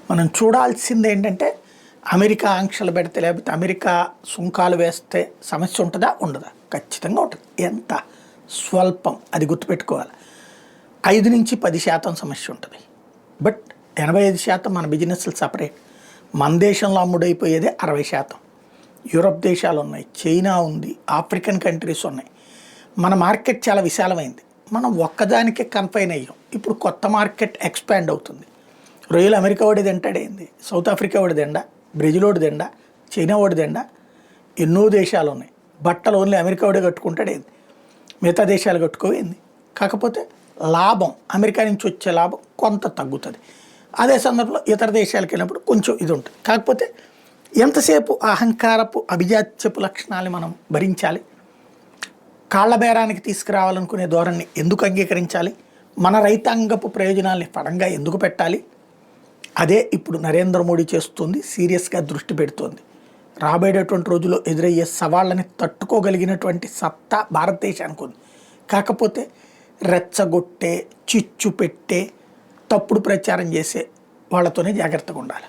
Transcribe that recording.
మనం చూడాల్సింది ఏంటంటే అమెరికా ఆంక్షలు పెడితే లేకపోతే అమెరికా సుంకాలు వేస్తే సమస్య ఉంటుందా ఉండదా? ఖచ్చితంగా ఉంటుంది. ఎంత స్వల్పం అది గుర్తుపెట్టుకోవాలి. 5-10% సమస్య ఉంటుంది. బట్ 85% మన బిజినెస్లు సపరేట్. మన దేశంలో అమ్ముడైపోయేదే 60%. యూరప్ దేశాలు ఉన్నాయి, చైనా ఉంది, ఆఫ్రికన్ కంట్రీస్ ఉన్నాయి. మన మార్కెట్ చాలా విశాలమైంది. మనం ఒక్కదానికే కన్ఫైన్ అయ్యాం. ఇప్పుడు కొత్త మార్కెట్ ఎక్స్పాండ్ అవుతుంది. రొయ్యలు అమెరికా వాడి తింటాడేంది, సౌత్ ఆఫ్రికా వాడి తిండా, బ్రెజిల్ వాడి తిండా, చైనా వాడి తిండా, ఎన్నో దేశాలు ఉన్నాయి. బట్టలు ఓన్లీ అమెరికా వాడే కట్టుకుంటాడేంది, మిగతా దేశాలు కట్టుకోవేంది. కాకపోతే లాభం, అమెరికా నుంచి వచ్చే లాభం కొంత తగ్గుతుంది. అదే సందర్భంలో ఇతర దేశాలకు వెళ్ళినప్పుడు కొంచెం ఇది ఉంటుంది. కాకపోతే ఎంతసేపు అహంకారపు అభిజాత్యపు లక్షణాలు మనం భరించాలి? కాళ్ల బేరానికి తీసుకురావాలనుకునే ధోరణి ఎందుకు అంగీకరించాలి? మన రైతాంగపు ప్రయోజనాల్ని పడంగా ఎందుకు పెట్టాలి? అదే ఇప్పుడు నరేంద్ర మోడీ చేస్తుంది, సీరియస్గా దృష్టి పెడుతోంది. రాబోయేటటువంటి రోజుల్లో ఎదురయ్యే సవాళ్ళని తట్టుకోగలిగినటువంటి సత్తా భారతదేశానికి ఉంది. కాకపోతే రెచ్చగొట్టే, చిచ్చు పెట్టే, తప్పుడు ప్రచారం చేసే వాళ్ళతోనే జాగ్రత్తగా ఉండాలి.